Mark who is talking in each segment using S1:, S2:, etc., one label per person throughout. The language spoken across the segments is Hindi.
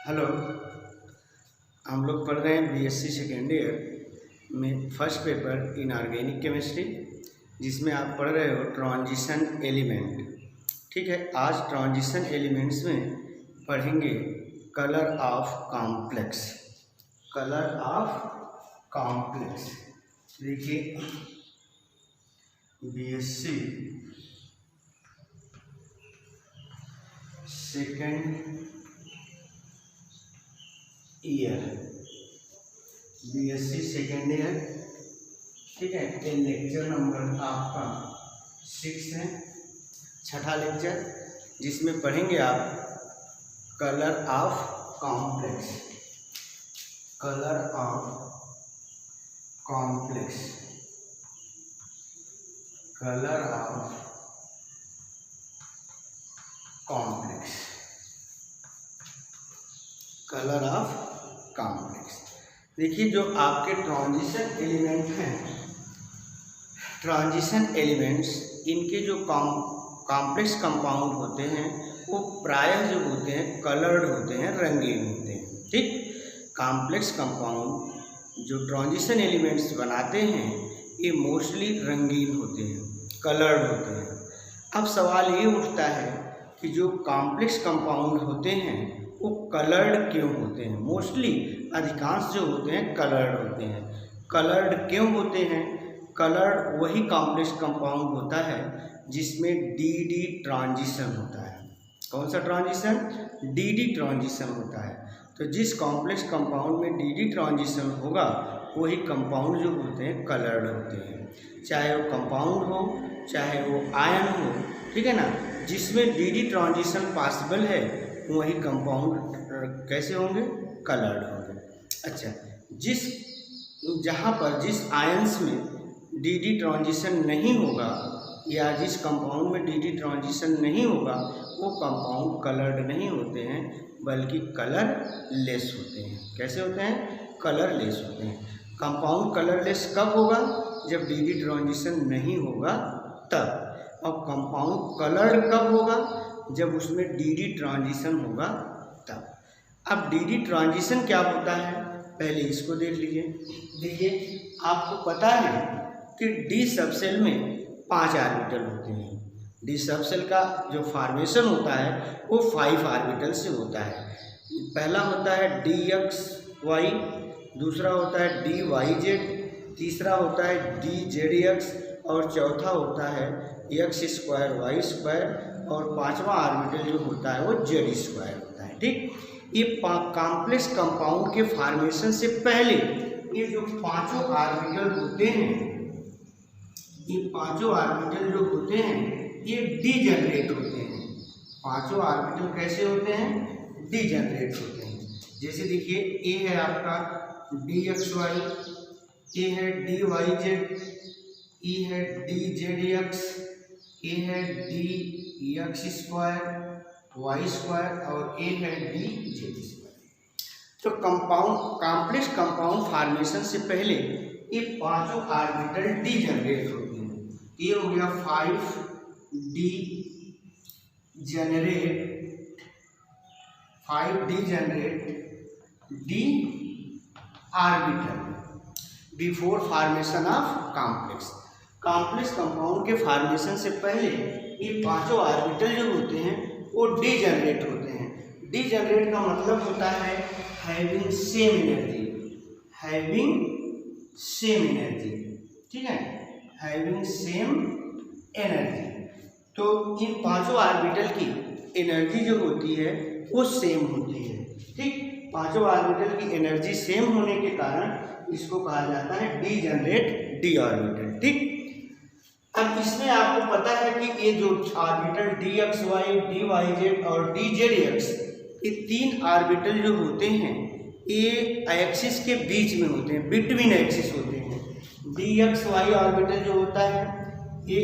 S1: हेलो। हम लोग पढ़ रहे हैं बीएससी सेकेंड ईयर में फर्स्ट पेपर इनऑर्गेनिक केमिस्ट्री, जिसमें आप पढ़ रहे हो ट्रांजिशन एलिमेंट। ठीक है, आज ट्रांजिशन एलिमेंट्स में पढ़ेंगे colour of complex. Colour of complex देखिए, BSc second year, BSc second year. ठीक है, ये लेक्चर नंबर आपका 6 है, छठा लेक्चर, जिसमें पढ़ेंगे आप colour of complex. Colour of complex, colour of complex, colour of complex. देखिए, जो आपके ट्रांजिशन एलिमेंट हैं, ट्रांजिशन एलिमेंट्स, इनके जो कॉम्प्लेक्स कंपाउंड होते हैं वो प्रायः जो होते हैं कलर्ड होते हैं, रंगीन होते हैं। ठीक, कॉम्प्लेक्स कंपाउंड जो ट्रांजिशन एलिमेंट्स बनाते हैं ये मोस्टली रंगीन होते हैं, कलर्ड होते हैं। अब सवाल ये उठता है कि जो कॉम्प्लेक्स कंपाउंड होते हैं वो कलर्ड क्यों होते हैं? मोस्टली अधिकांश जो होते हैं कलर्ड होते हैं। कलर्ड क्यों होते हैं? कलर्ड वही कॉम्प्लेक्स कंपाउंड होता है जिसमें डी ट्रांजिशन होता है। कौन सा ट्रांजिशन? डी ट्रांजिशन होता है। तो जिस कॉम्प्लेक्स कंपाउंड में डी ट्रांजिशन होगा वही कंपाउंड जो होते हैं कलर्ड होते हैं, चाहे वो कंपाउंड हो चाहे वो आयन हो। ठीक है ना, जिसमें डी ट्रांजिशन पॉसिबल है वही कंपाउंड कैसे होंगे? कलर्ड होंगे। अच्छा, जहाँ पर जिस आयंस में डी ट्रांजिशन नहीं होगा या जिस कंपाउंड में डी ट्रांजिशन नहीं होगा वो कंपाउंड कलर्ड नहीं होते हैं बल्कि कलर लेस होते हैं। कैसे होते हैं? कलर लेस होते हैं। कंपाउंड कलर लेस कब होगा? जब डी ट्रांजिशन नहीं होगा तब। और कंपाउंड कलर्ड कब होगा? जब उसमें डी ट्रांजिशन होगा तब। अब डी ट्रांजिशन क्या होता है पहले इसको देख लीजिए। देखिए, आपको पता है कि डी सबसेल में 5 ऑर्बिटल होते हैं। डी सबसेल का जो फॉर्मेशन होता है वो 5 ऑर्बिटल से होता है। पहला होता है डी एक्स वाई, दूसरा होता है डी वाई जेड, तीसरा होता है डी जेड एक्स और चौथा होता है एक्स स्क्वायर वाई स्क्वायर और पांचवा ऑर्बिटल जो होता है वो जेड स्क्वायर होता है। ठीक, ये कॉम्प्लेक्स कंपाउंड के फॉर्मेशन से पहले ये जो पांचों ऑर्बिटल होते हैं, ये पांचों ऑर्बिटल जो होते हैं ये डीजेनरेट होते हैं। पांचों ऑर्बिटल कैसे होते हैं? डीजेनरेट होते हैं। जैसे देखिए, ए है आपका डी एक्स वाई, ए है डी वाई जेड, ई है डी जेड एक्स, ए है D X square Y square और ए है डी जेड स्क्वायर। तो कॉम्प्लेक्स कंपाउंड फॉर्मेशन से पहले ये पांचों ऑर्बिटल डीजेनरेट होते हैं। ये हो गया 5 D generate D orbital before formation of complex. Complex compound के फॉर्मेशन से पहले ये पांचों ऑर्बिटल जो होते हैं वो डीजेनरेट होते हैं। डीजेनरेट का मतलब होता है having same energy, having same energy. ठीक है, हैविंग सेम एनर्जी। तो इन पांचों ऑर्बिटल की एनर्जी जो होती है वो सेम होती है। ठीक, पांचों ऑर्बिटल की एनर्जी सेम होने के कारण इसको कहा जाता है डीजेनरेट डी ऑर्बिटल। ठीक, अब इसमें आपको पता है कि ये जो orbital D X Y, D Y Z और डी जेड एक्स, ये 3 ऑर्बिटल जो होते हैं ये एक्सिस के बीच में होते हैं, बिटवीन एक्सिस होते हैं। डी एक्स वाई ऑर्बिटल जो होता है ये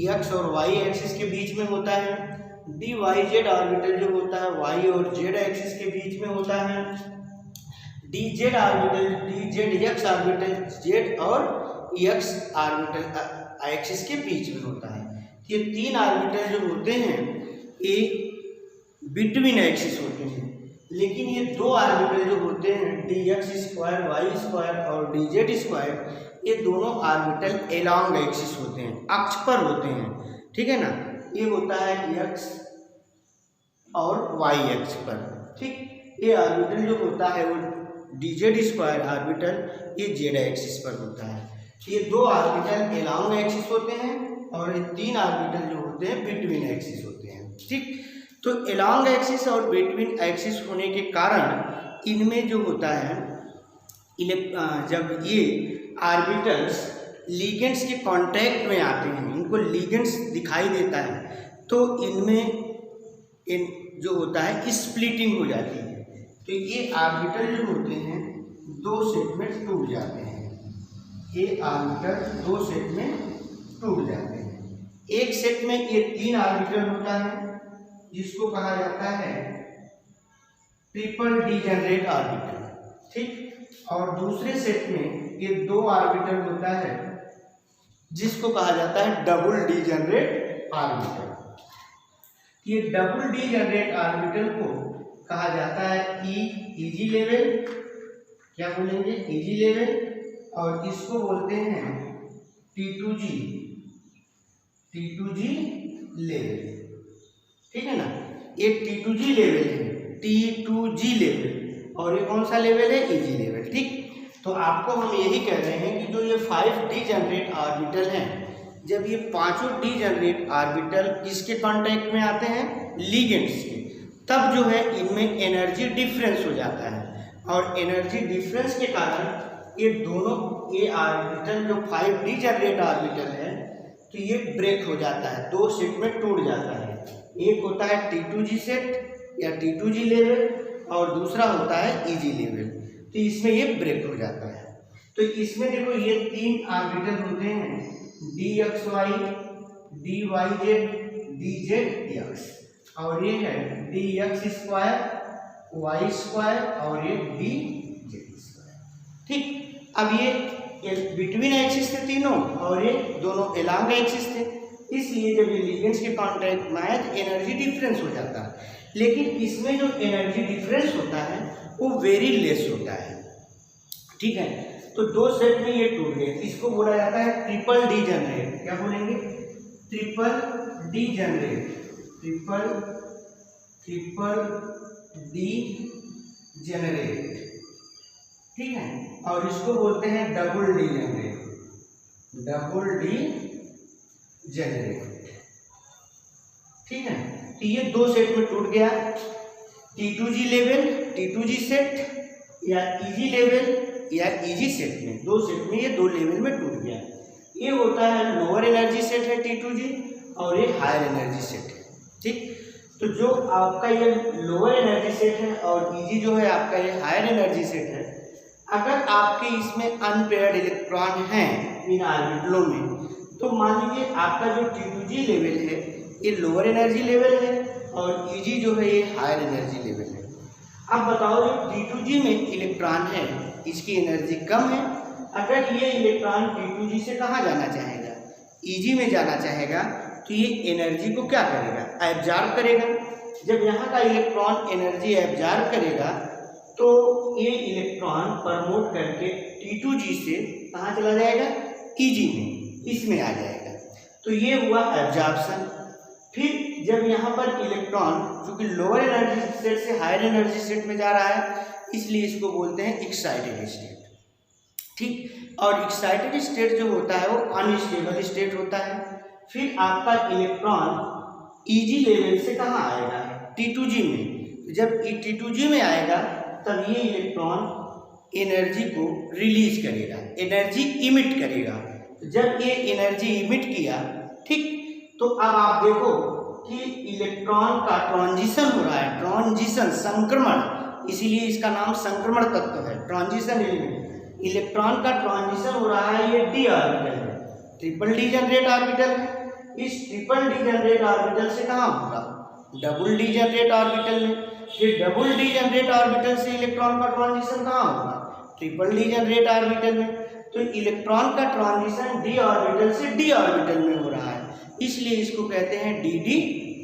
S1: एक्स और वाई एक्सिस के बीच में होता है। डी वाई जेड ऑर्बिटल जो होता है वाई और जेड एक्सिस के बीच में होता है। D Z orbital, D Z x orbital Z और एक्स ऑर्बिटल एक्सिस के बीच में होता है। ये 3 ऑर्बिटल जो होते हैं ये बिटवीन एक्सिस होते हैं। लेकिन ये दो ऑर्बिटल जो होते हैं dx स्क्वायर वाई स्क्वायर और dz स्क्वायर, ये दोनों ऑर्बिटल एलॉन्ग एक्सिस होते हैं, अक्ष पर होते हैं, ठीक है ना। ये होता है x और y अक्ष पर, ठीक। ये ऑर्बिटल जो होता है वो dz स्क्वायर ऑर्बिटल ये z एक्सिस पर होता है। ये दो ऑर्बिटल एलॉन्ग एक्सिस होते हैं और ये तीन ऑर्बिटल जो होते हैं बिटवीन एक्सिस होते हैं, ठीक। तो एलॉन्ग एक्सिस और बिटवीन एक्सिस होने के कारण इनमें जो होता है जब ये ऑर्बिटल्स लिगेंड्स के कांटेक्ट में आते हैं, इनको लिगेंड्स दिखाई देता है, तो इनमें जो होता है स्प्लिटिंग हो जाती है। तो ये ऑर्बिटल जो होते हैं दो सेट में टूट जाते हैं, ये ऑर्बिटल दो सेट में टूट जाते हैं। एक सेट में ये तीन ऑर्बिटल होता है जिसको कहा जाता है ट्रिपल डीजेनरेट ऑर्बिटल, ठीक। और दूसरे सेट में ये दो ऑर्बिटल होता है जिसको कहा जाता है डबल डीजेनरेट ऑर्बिटल। ये डबल डीजेनरेट ऑर्बिटल को कहा जाता है इजी लेवल, क्या बोलेंगे, इजी लेवल, और इसको बोलते हैं T2G लेवल, ठीक है ना। ये T2G लेवल है, T2G लेवल, और ये कौन सा लेवल है, इजी लेवल, ठीक। तो आपको हम यही कह रहे हैं कि जो ये 5 डीजेनरेट ऑर्बिटल हैं, जब ये पांचों डीजेनरेट ऑर्बिटल किसके कांटेक्ट में आते हैं, लिगेंड्स के, तब जो है इनमें एनर्जी डिफरेंस हो जाता है, और एनर्जी डिफरेंस के कारण ये दोनों ये ऑर्बिटल जो 5 डीजेनरेट ऑर्बिटल है तो ये ब्रेक हो जाता है, दो सेट में टूट जाता है। एक होता है T2G सेट या T2G लेवल और दूसरा होता है इजी लेवल, तो इसमें ये ब्रेक हो जाता है। तो इसमें देखो ये तीन ऑर्बिटल होते हैं dxy, dyz, dzx, और ये है dx स्क्वायर, y स्क्वायर और ये dz स्क्वायर, ठीक। अब ये बिटवीन एक्सिस थे तीनों और ये दोनों एलॉन्ग एक्सिस थे, इसलिए जब ये लिगेंड्स के कांटेक्ट में आए तो एनर्जी डिफरेंस हो जाता है। लेकिन इसमें जो एनर्जी डिफरेंस होता है वो वेरी लेस होता है, ठीक है। तो दो सेट में ये टूट गए, इसको बोला जाता है ट्रिपल डीजेनरेट, क्या बोलेंगे, ट्रिपल डीजेनरेट, ट्रिपल डीजेनरेट, ठीक है। और इसको बोलते हैं डबल डीजेनरेट, ठीक है। तो ये दो सेट में टूट गया, T2G लेवल, T2G सेट या इजी लेवल या इजी सेट में, दो सेट में ये दो लेवल में टूट गया। ये होता है लोअर एनर्जी सेट है T2G और ये हायर एनर्जी सेट है, ठीक। तो जो आपका ये लोअर एनर्जी सेट है और इजी जो है आपका ये हायर एनर्जी सेट है, अगर आपके इसमें अनपेयर्ड इलेक्ट्रॉन हैं इन ऑर्बिटलों में, तो मान लीजिए आपका जो T2G लेवल है ये लोअर एनर्जी लेवल है और इजी जो है ये हायर एनर्जी लेवल है। अब बताओ जो T2G में इलेक्ट्रॉन है इसकी एनर्जी कम है, अगर ये इलेक्ट्रॉन T2G से कहाँ जाना चाहेगा, इजी में जाना चाहेगा, तो ये एनर्जी को क्या करेगा, एब्जॉर्ब करेगा। जब यहाँ का इलेक्ट्रॉन एनर्जी एब्जॉर्ब करेगा तो ये इलेक्ट्रॉन प्रमोट करके T2G से कहाँ चला जाएगा, इजी में, इसमें आ जाएगा। तो ये हुआ एब्जॉर्प्शन। फिर जब यहाँ पर इलेक्ट्रॉन चूंकि लोअर एनर्जी सेट से हायर एनर्जी सेट में जा रहा है, इसलिए इसको बोलते हैं एक्साइटेड स्टेट, ठीक। और एक्साइटेड स्टेट जो होता है वो अनस्टेबल स्टेट होता है। फिर आपका इलेक्ट्रॉन इजी लेवल से कहाँ आएगा, T2G में। जब T2G में आएगा तब ये इलेक्ट्रॉन एनर्जी को रिलीज करेगा, एनर्जी इमिट करेगा। जब ये एनर्जी इमिट किया, ठीक, तो अब आप देखो कि इलेक्ट्रॉन का ट्रांजिशन हो रहा है, ट्रांजिशन, संक्रमण, इसीलिए इसका नाम संक्रमण तत्व है, ट्रांजिशन एलिमेंट। इलेक्ट्रॉन का ट्रांजिशन हो रहा है, ये डी ऑर्बिटल है, ट्रिपल डीजेनरेट ऑर्बिटल है। इस ट्रिपल डीजेनरेट ऑर्बिटल से कहाँ होगा, डबल डीजेनरेट ऑर्बिटल में। फिर डबल डीजेनरेट ऑर्बिटल से इलेक्ट्रॉन का ट्रांजिशन कहाँ होगा, ट्रिपल डीजेनरेट ऑर्बिटल में। तो इलेक्ट्रॉन का ट्रांजिशन डी ऑर्बिटल से डी ऑर्बिटल में हो रहा है, इसलिए इसको कहते हैं डी डी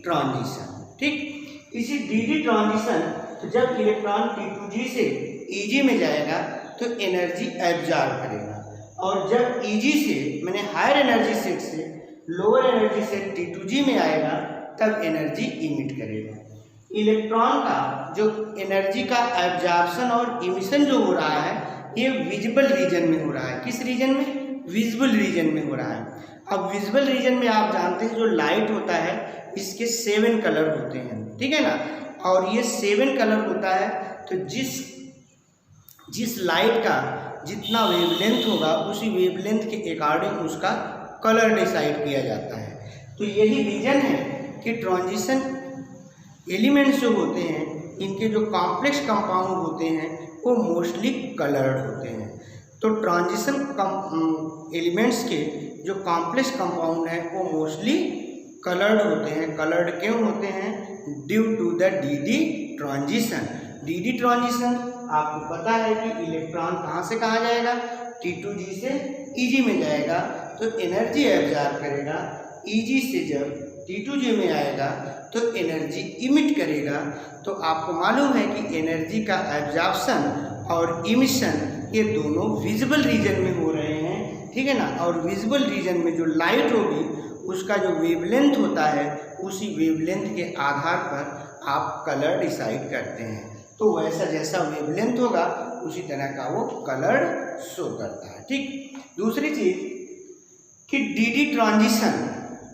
S1: ट्रांजिशन, ठीक। इसी डी डी ट्रांजिशन तो जब इलेक्ट्रॉन T2G से Eg में जाएगा तो एनर्जी एब्जॉर्ब करेगा, और जब Eg से मैंने हायर एनर्जी सेट से लोअर एनर्जी सेट T2G में आएगा तब एनर्जी इमिट करेगा। इलेक्ट्रॉन का जो एनर्जी का एब्जॉर्प्शन और इमिशन जो हो रहा है ये विजिबल रीजन में हो रहा है। किस रीजन में? विजिबल रीजन में हो रहा है। अब विजिबल रीजन में आप जानते हैं जो लाइट होता है इसके 7 कलर होते हैं, ठीक है ना, और ये 7 कलर होता है। तो जिस लाइट का जितना वेवलेंथ होगा उसी वेवलेंथ के अकॉर्डिंग उसका कलर डिसाइड किया जाता है। तो यही रीजन है कि ट्रांजिशन एलिमेंट्स जो होते हैं इनके जो कॉम्प्लेक्स कंपाउंड होते हैं वो मोस्टली कलर्ड होते हैं। तो ट्रांजिशन एलिमेंट्स के जो कॉम्प्लेक्स कंपाउंड हैं वो मोस्टली कलर्ड होते हैं। कलर्ड क्यों होते हैं? Due to the D transition. D transition आपको पता है कि इलेक्ट्रॉन कहाँ से कहाँ जाएगा? T2G से Eg में जाएगा तो एनर्जी एब्जॉर्ब करेगा। Eg से जब T2G में आएगा तो एनर्जी इमिट करेगा। तो आपको मालूम है कि एनर्जी का एब्जॉर्प्शन और इमिशन ये दोनों विजिबल रीजन में हो रहे हैं, ठीक है ना। और विजिबल रीजन में जो लाइट होगी उसका जो वेवलेंथ होता है उसी वेवलेंथ के आधार पर आप कलर डिसाइड करते हैं। तो वैसा जैसा वेवलेंथ होगा उसी तरह का वो कलर शो करता है, ठीक। दूसरी चीज कि डी ट्रांजिशन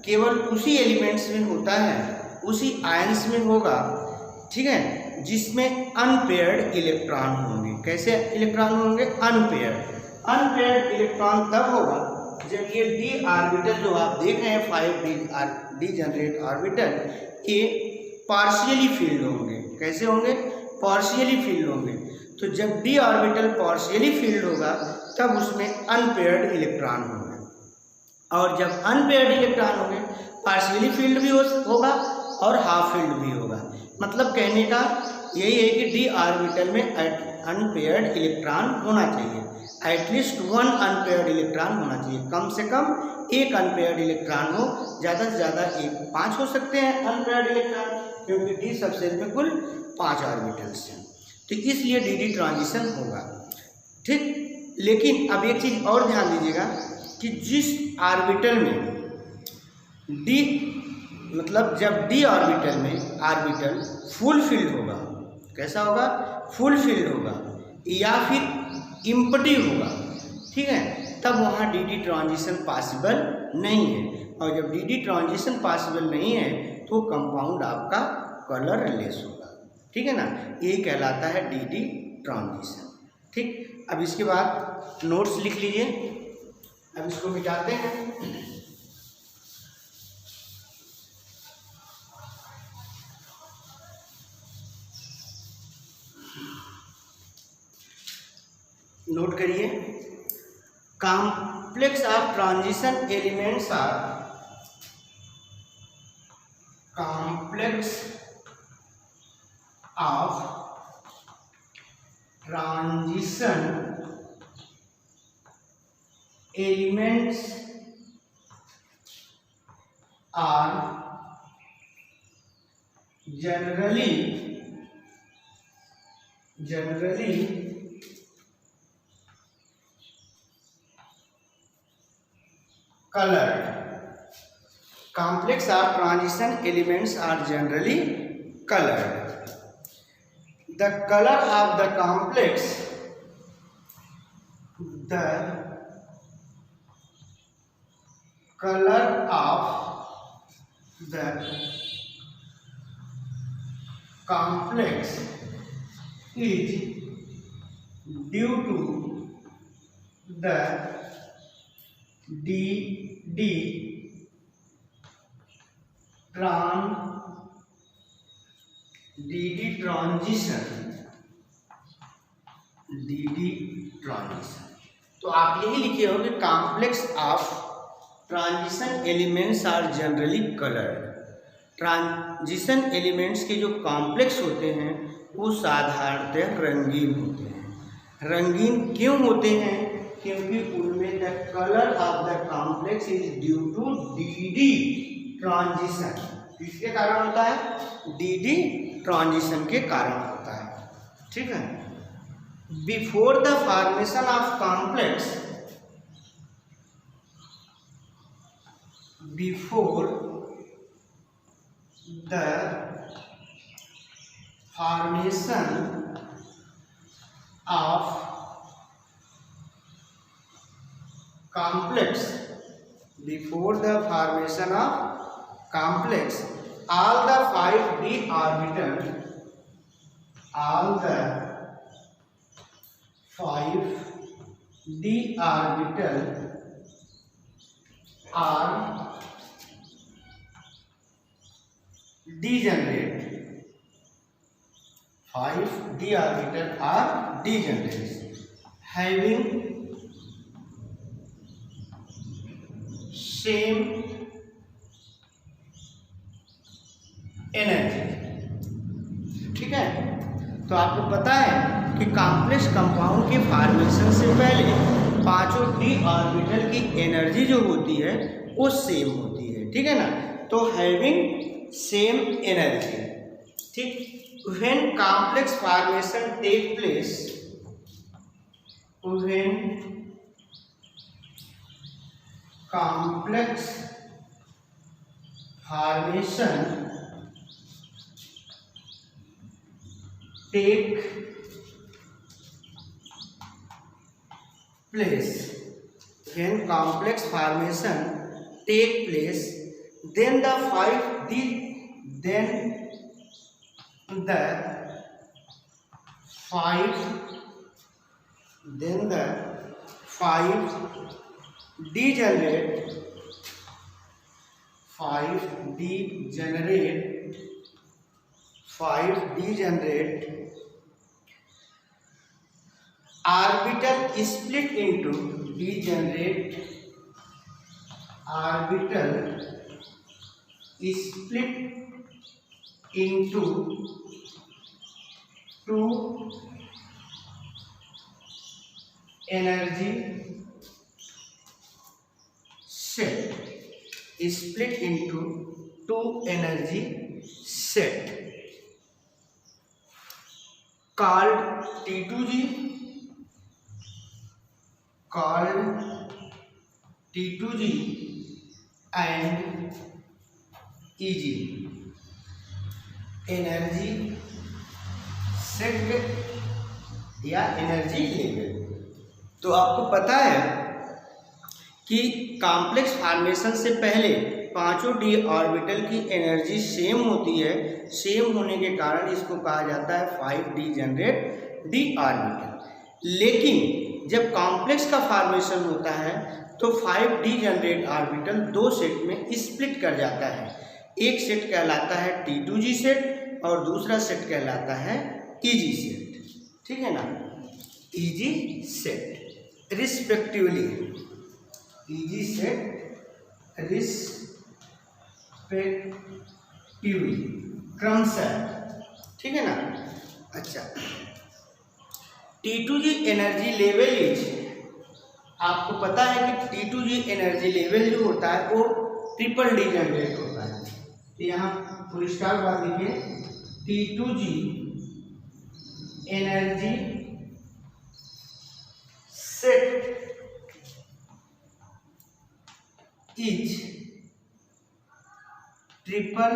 S1: केवल उसी एलिमेंट्स में होता है, उसी आयंस में होगा, ठीक है, जिसमें अनपेयर्ड इलेक्ट्रॉन होंगे। कैसे इलेक्ट्रॉन होंगे? अनपेयर्ड इलेक्ट्रॉन तब होगा जब ये डी ऑर्बिटल जो आप देख रहे हैं 5 डी जनरेट ऑर्बिटल ये पार्शियली फील्ड होंगे। कैसे होंगे? पार्शियली फील्ड होंगे। तो जब डी ऑर्बिटल पार्शियली फील्ड होगा तब उसमें अनपेयर्ड इलेक्ट्रॉन होंगे, और जब अनपेयर्ड इलेक्ट्रॉन होंगे पार्शियली फील्ड भी होगा और हाफ फील्ड भी होगा। मतलब कहने का यही है कि डी ऑर्बिटल में अनपेयर्ड इलेक्ट्रॉन होना चाहिए, एटलीस्ट 1 अनपेयर्ड इलेक्ट्रॉन होना चाहिए। कम से कम 1 अनपेयर्ड इलेक्ट्रॉन हो, ज़्यादा से ज़्यादा 5 हो सकते हैं अनपेयर्ड इलेक्ट्रॉन, क्योंकि डी सबसेट में कुल 5 ऑर्बिटल्स हैं। तो इसलिए डी ट्रांजिशन होगा, ठीक। लेकिन अब एक चीज़ और ध्यान दीजिएगा कि जिस ऑर्बिटल में डी मतलब जब डी ऑर्बिटल में ऑर्बिटल फुल फील्ड होगा, कैसा होगा? फुल फील्ड होगा या फिर इम्पटी होगा, ठीक है, तब वहाँ डी ट्रांजिशन पॉसिबल नहीं है। और जब डी ट्रांजिशन पॉसिबल नहीं है तो कंपाउंड आपका कलरलेस होगा, ठीक है ना। यही कहलाता है डी ट्रांजिशन, ठीक। अब इसके बाद नोट्स लिख लीजिए। अब इसको मिटाते हैं। नोट करिए, complex of transition elements are complex of transition elements are generally colored. Complex of transition elements are generally colored. The color of the complex, the color of the complex is due to the D transition. तो आप यही लिखे हो कि complex of transition elements are generally coloured. Transition elements के जो कॉम्प्लेक्स होते हैं वो साधारणतः रंगीन होते हैं। रंगीन क्यों होते हैं? क्योंकि उनमें the colour of the complex is due to D transition. किसके कारण होता है? डी ट्रांजिशन के कारण होता है। ठीक है। Before the formation of complex, before the formation of complex, before the formation of complex, all the 5d orbital, all the 5d orbital are degenerate, 5d orbital are degenerate, having same energy. ठीक है, तो आपको पता है कि कॉम्प्लेक्स कंपाउंड के फॉर्मेशन से पहले पांचों डी ऑर्बिटल की एनर्जी जो होती है वो सेम होती है। ठीक है ना, तो हैविंग सेम एनर्जी। ठीक, when complex formation take place, when complex formation take place, when complex formation take place, then the 5d degenerate orbital split into degenerate orbital split into two energy set, split into two energy set called T2G, and EG, energy set या एनर्जी लेवल। तो आपको पता है कि कॉम्प्लेक्स फॉर्मेशन से पहले पांचों डी ऑर्बिटल की एनर्जी सेम होती है। सेम होने के कारण इसको कहा जाता है 5d जनरेट डी ऑर्बिटल। लेकिन जब कॉम्प्लेक्स का फॉर्मेशन होता है तो 5d जनरेट ऑर्बिटल दो सेट में स्प्लिट कर जाता है। एक सेट कहलाता है T2G सेट और दूसरा सेट कहलाता है EG सेट। ठीक है ना, EG set respectively, EG set respectively, क्रमशः। ठीक है ना। अच्छा, T2G एनर्जी लेवल इज, आपको पता है कि T2G एनर्जी लेवल जो होता है वो ट्रिपल डी जनरेट होता है। तो यहाँ फुल स्टॉप बात लिखिए, T2G energy set is triple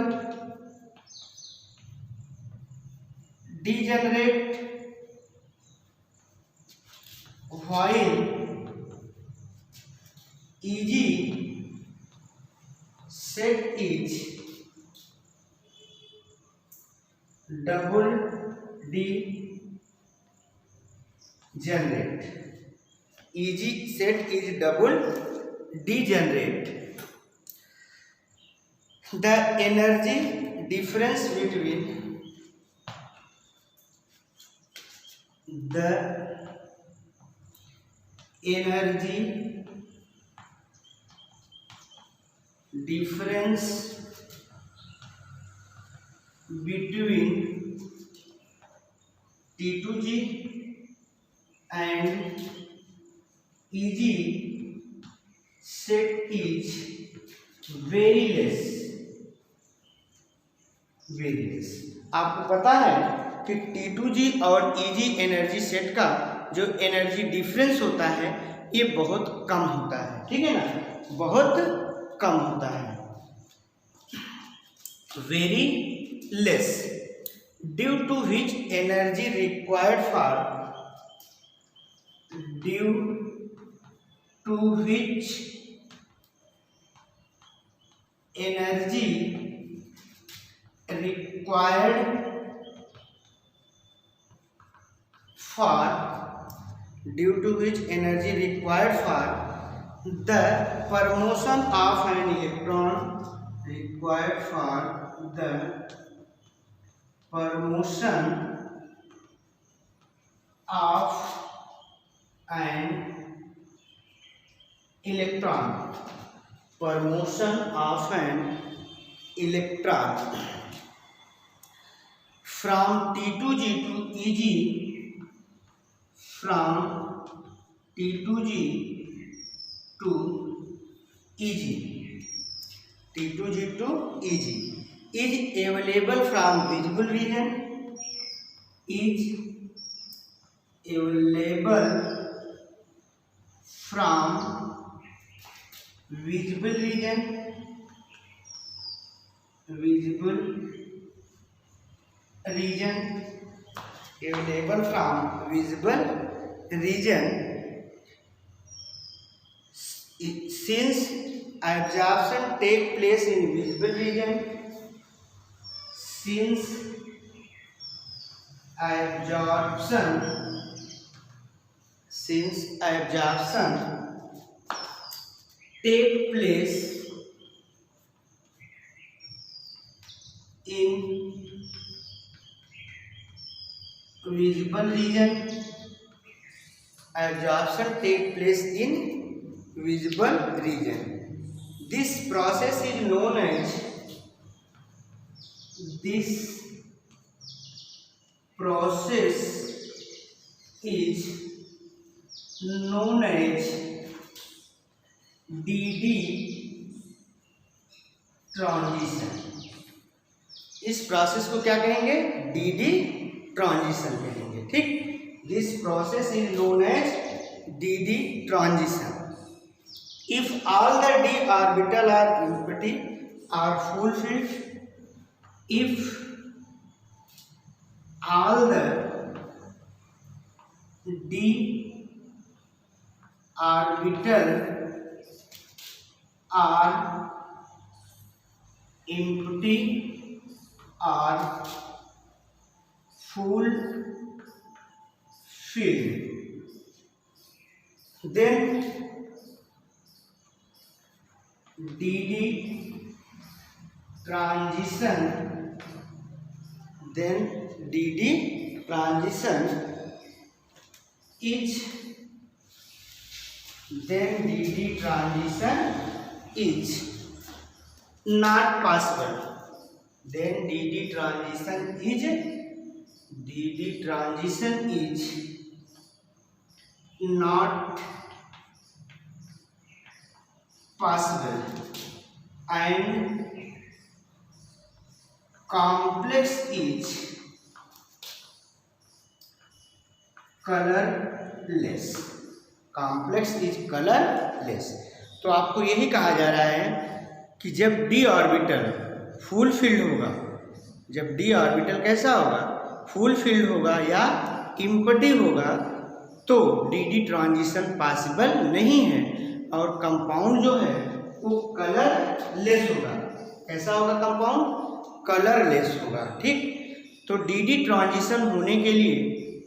S1: degenerate while EG set is double degenerate, EG set is double degenerate. The energy difference between the energy difference between T2G and EG set is very less। आपको पता है कि T2G और EG एनर्जी सेट का जो एनर्जी डिफरेंस होता है ये बहुत कम होता है, ठीक है ना, बहुत कम होता है, very less, due to which energy required for due to which energy required for the promotion of an electron from T2G to EG, T2G to EG is available from visible region, since absorption take place in visible region, take place in visible region, this process is known as DD transition. इस प्रोसेस को क्या कहेंगे? DD ट्रांजिशन कहेंगे, ठीक। This process is known as DD transition. If all the d orbital are empty or fulfilled, if all the d orbital are empty or fulfilled, then DD transition is not possible. DD transition is not possible and complex is colorless। तो आपको यही कहा जा रहा है कि जब d ऑर्बिटल फुल फिल्ड होगा, जब d ऑर्बिटल कैसा होगा? फुल फिल्ड होगा या इम्पटी होगा, तो DD ट्रांजिशन पॉसिबल नहीं है और कंपाउंड जो है वो कलरलेस होगा। कैसा होगा कंपाउंड? कलरलेस होगा, ठीक। तो DD ट्रांजिशन होने के लिए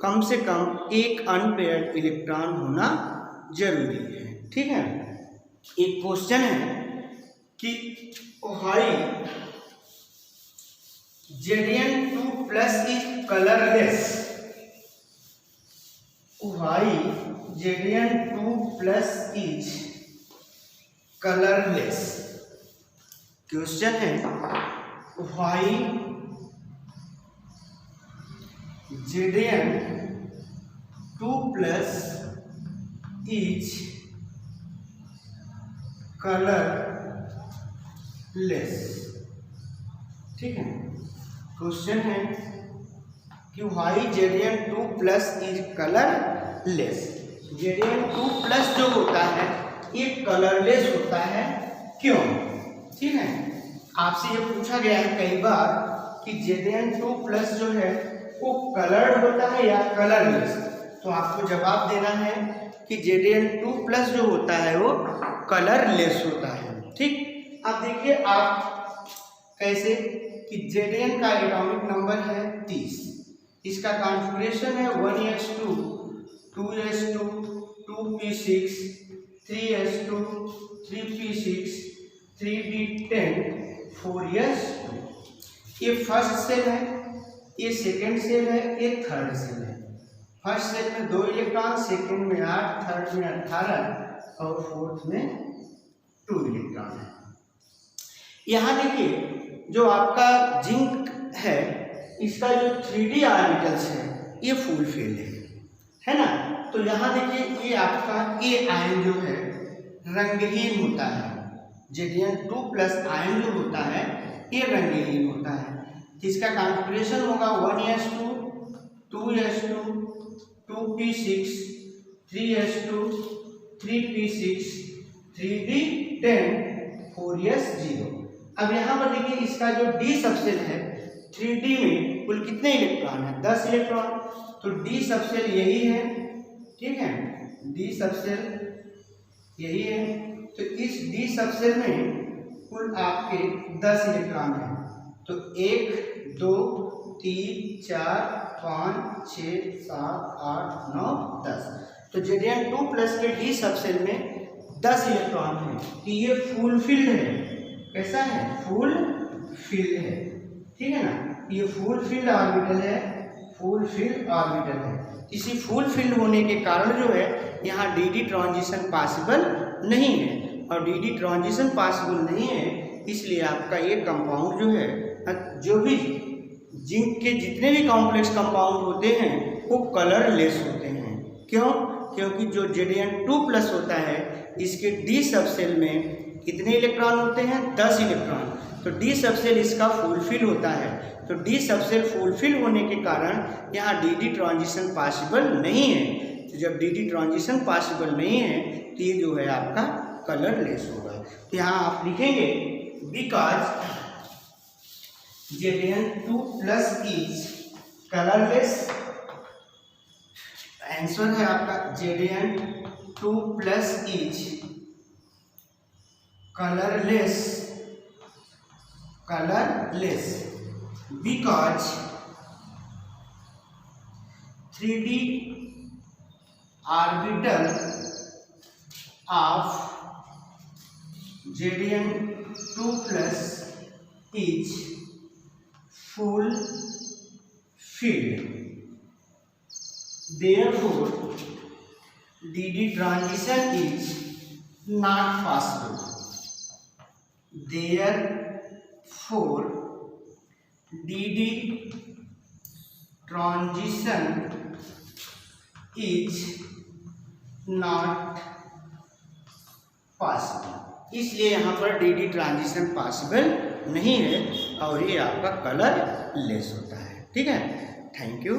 S1: कम से कम एक अनपेयर्ड इलेक्ट्रॉन होना जरूरी है, ठीक है। एक क्वेश्चन है कि why Zn2+ is colorless, why Zn2+ is colorless। Question है why Zn2+ is colorless, ठीक है। क्वेश्चन है कि why Zn2 plus is colourless. Zn2 plus जो होता है ये कलरलेस होता है, क्यों? ठीक है, आपसे ये पूछा गया है कई बार कि Zn2 प्लस जो है वो कलर्ड होता है या कलरलेस, तो आपको जवाब देना है कि Zn2 प्लस जो होता है वो कलरलेस होता है। ठीक, अब देखिए आप कैसे कि Zn का एटॉमिक नंबर है 30, इसका कॉन्फ़िगरेशन है 1s2 2s2 2p6 3s2 3p6 3d10 4s2। ये फर्स्ट सेल है, ये सेकंड सेल है, ये थर्ड सेल है। फर्स्ट सेल में 2 इलेक्ट्रॉन, सेकंड में 8, थर्ड में 18 और फोर्थ में 2 इलेक्ट्रॉन है। यहाँ देखिए जो आपका जिंक है इसका जो 3d ऑर्बिटल्स है ये फुल फील्ड है ना। तो यहाँ देखिए ये आपका ए आयन जो है रंगहीन होता है। Zn2 प्लस आयन जो होता है ये रंगहीन होता है। इसका कॉन्फ़िगरेशन होगा 1s2 2s2 2p6 3s2 3p6 3d10 4s0। अब यहाँ पर देखिए इसका जो डी सबसेल है 3d में कुल कितने इलेक्ट्रॉन है? 10 इलेक्ट्रॉन। तो डी सबसेल यही है, ठीक है, डी सबसेल यही है। तो इस डी सबसेल में कुल आपके 10 इलेक्ट्रॉन हैं। तो 1 2 3 4 5 6 7 8 9 10। तो Zn2 प्लस के डी सबसेल में 10 इलेक्ट्रॉन है कि ये फुल फील्ड है। कैसा है? फुल फील्ड है, ठीक है ना। ये फुल फील्ड ऑर्बिटल है, फुल फील्ड ऑर्बिटल है। इसी फुल फील्ड होने के कारण जो है यहाँ dd ट्रांजिशन पॉसिबल नहीं है, और dd ट्रांजिशन पॉसिबल नहीं है इसलिए आपका ये कंपाउंड जो है, जो भी जिंक के जितने भी कॉम्प्लेक्स कंपाउंड होते हैं वो कलरलेस होते हैं। क्यों? क्योंकि जो Zn2 प्लस होता है इसके डी सबसेल में कितने इलेक्ट्रॉन होते हैं? 10 इलेक्ट्रॉन। तो डी सबसेल इसका फुलफिल होता है। तो डी सबसेल फुलफिल होने के कारण यहाँ dd ट्रांजिशन पॉसिबल नहीं है। तो जब dd ट्रांजिशन पॉसिबल नहीं है तो ये जो है आपका कलरलेस होगा। तो यहाँ आप लिखेंगे because Zn2 plus is colourless. Answer है आपका Zn2 plus is colourless because 3d orbital of Zn2 plus is full filled. Therefore, dd transition is not possible. Therefore, dd transition is not possible. इसलिए यहाँ पर dd ट्रांजिशन पॉसिबल नहीं है और ये आपका कलर लेस होता है। ठीक है, थैंक यू।